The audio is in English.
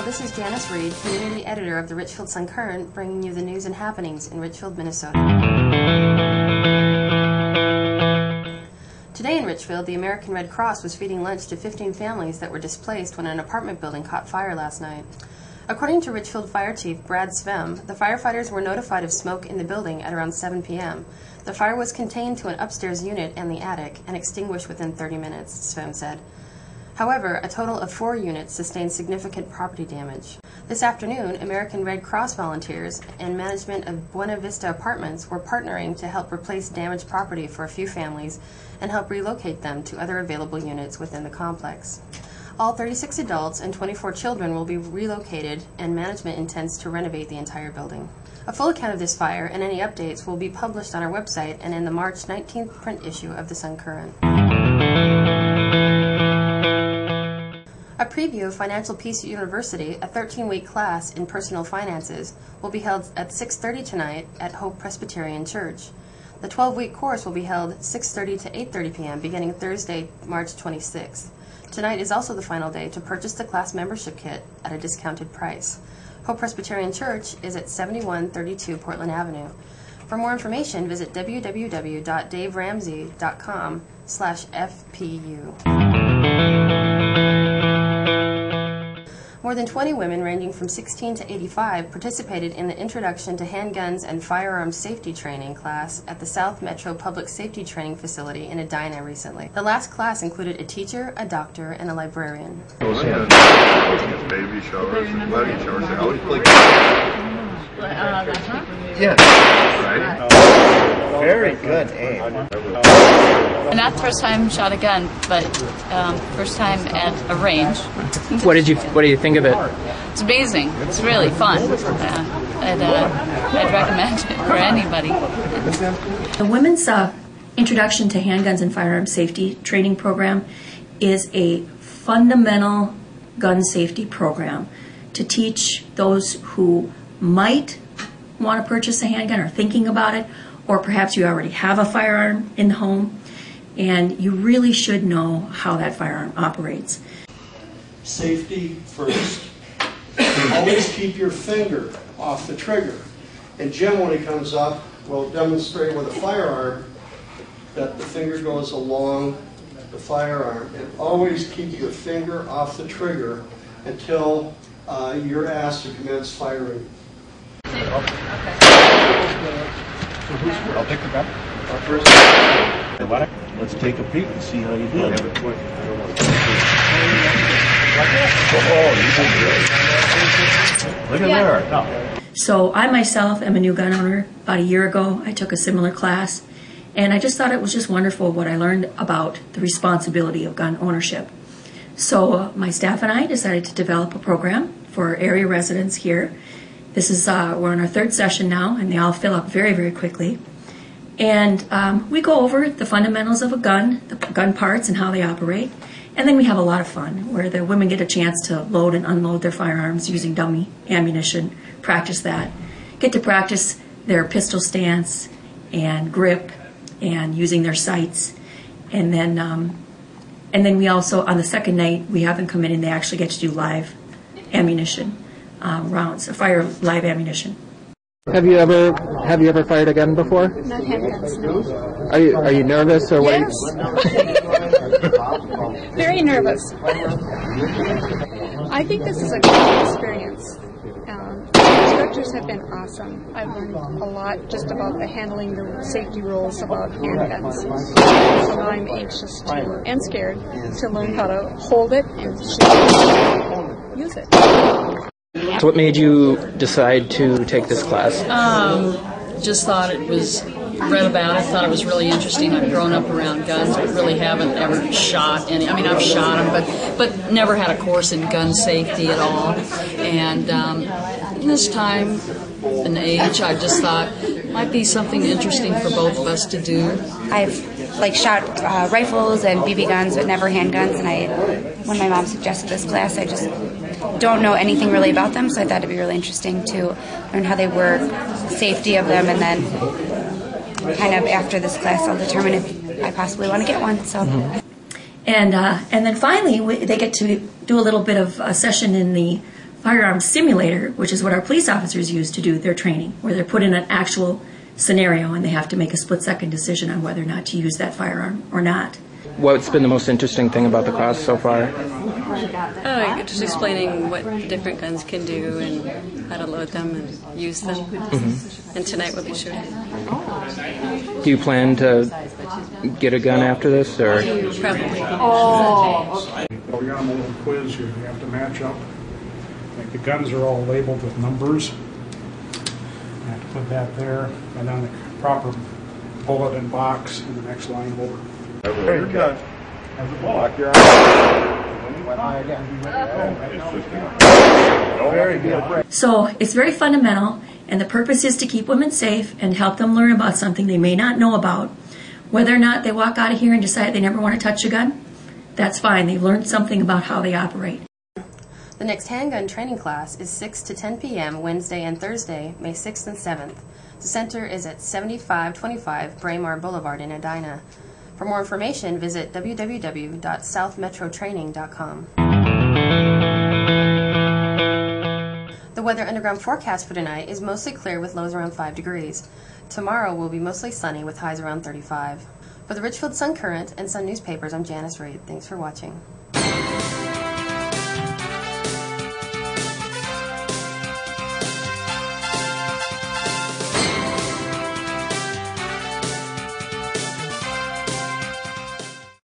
This is Janice Reed, community editor of the Richfield Sun-Current, bringing you the news and happenings in Richfield, Minnesota. Today in Richfield, the American Red Cross was feeding lunch to 15 families that were displaced when an apartment building caught fire last night. According to Richfield Fire Chief Brad Sveum, the firefighters were notified of smoke in the building at around 7 p.m. The fire was contained to an upstairs unit and the attic and extinguished within 30 minutes, Sveum said. However, a total of 4 units sustained significant property damage. This afternoon, American Red Cross volunteers and management of Buena Vista apartments were partnering to help replace damaged property for a few families and help relocate them to other available units within the complex. All 36 adults and 24 children will be relocated, and management intends to renovate the entire building. A full account of this fire and any updates will be published on our website and in the March 19th print issue of the Sun-Current. A preview of Financial Peace University, a 13-week class in personal finances, will be held at 6:30 tonight at Hope Presbyterian Church. The 12-week course will be held 6:30 to 8:30 p.m. beginning Thursday, March 26th. Tonight is also the final day to purchase the class membership kit at a discounted price. Hope Presbyterian Church is at 7132 Portland Avenue. For more information, visit www.daveramsey.com/FPU. More than 20 women ranging from 16 to 85 participated in the Introduction to Handguns and Firearms Safety Training class at the South Metro Public Safety Training Facility in Edina recently. The last class included a teacher, a doctor, and a librarian. Baby showers and wedding showers. How would you play? Yeah. Right? Very good aim. Not the first time shot a gun, but first time at a range. What do you think of it? It's amazing. It's really fun. I'd recommend it for anybody. The Women's Introduction to Handguns and Firearms Safety Training Program is a fundamental gun safety program to teach those who might want to purchase a handgun or thinking about it, or perhaps you already have a firearm in the home and you really should know how that firearm operates. Safety first. Always keep your finger off the trigger. And Jim, when he comes up, will demonstrate with a firearm that the finger goes along the firearm. And always keep your finger off the trigger until you're asked to commence firing. I'll pick the gun. First. Let's take a peek and see how you do. Look at there. No. So I myself am a new gun owner. About a year ago, I took a similar class, and I just thought it was just wonderful what I learned about the responsibility of gun ownership. So my staff and I decided to develop a program for area residents here. This is we're on our 3rd session now, and they all fill up very, very quickly. And we go over the fundamentals of a gun, the gun parts and how they operate. And then we have a lot of fun where the women get a chance to load and unload their firearms using dummy ammunition, practice that, get to practice their pistol stance and grip and using their sights. And then we also, on the 2nd night, we have them come in and they actually get to do live ammunition rounds, fire live ammunition. Have you ever fired a gun before? Not handguns, no. Are you nervous or what? Yes. Very nervous. I think this is a great experience. The instructors have been awesome. I've learned a lot just about handling the safety rules about handguns. So now I'm anxious and scared to learn how to hold it and use it. So what made you decide to take this class? Just thought it was, read about it, thought it was really interesting. I've grown up around guns, but really haven't ever shot any. I mean, I've shot them, but never had a course in gun safety at all. And in this time and age, I just thought it might be something interesting for both of us to do. I've shot rifles and BB guns, but never handguns. And when my mom suggested this class, I just don't know anything really about them, so I thought it'd be really interesting to learn how they work, safety of them, and then kind of after this class I'll determine if I possibly want to get one. So. And then finally they get to do a little bit of a session in the firearm simulator, which is what our police officers use to do their training, where they're put in an actual scenario and they have to make a split-second decision on whether or not to use that firearm or not. What's been the most interesting thing about the class so far? Just explaining what different guns can do and how to load them and use them. Mm-hmm. And tonight we'll be shooting. Do you plan to get a gun after this, or? Probably. We're going to move a quiz here. You have to match up. Like the guns are all labeled with numbers. I have to put that there, and then the proper bullet and box in the next line over. Very good. Lock your Very good. So it's very fundamental, and the purpose is to keep women safe and help them learn about something they may not know about. Whether or not they walk out of here and decide they never want to touch a gun, that's fine. They've learned something about how they operate. The next handgun training class is 6 to 10 p.m. Wednesday and Thursday, May 6th and 7th. The center is at 7525 Braemar Boulevard in Edina. For more information, visit www.southmetrotraining.com. The weather underground forecast for tonight is mostly clear with lows around 5 degrees. Tomorrow will be mostly sunny with highs around 35. For the Richfield Sun Current and Sun newspapers, I'm Janice Reed. Thanks for watching.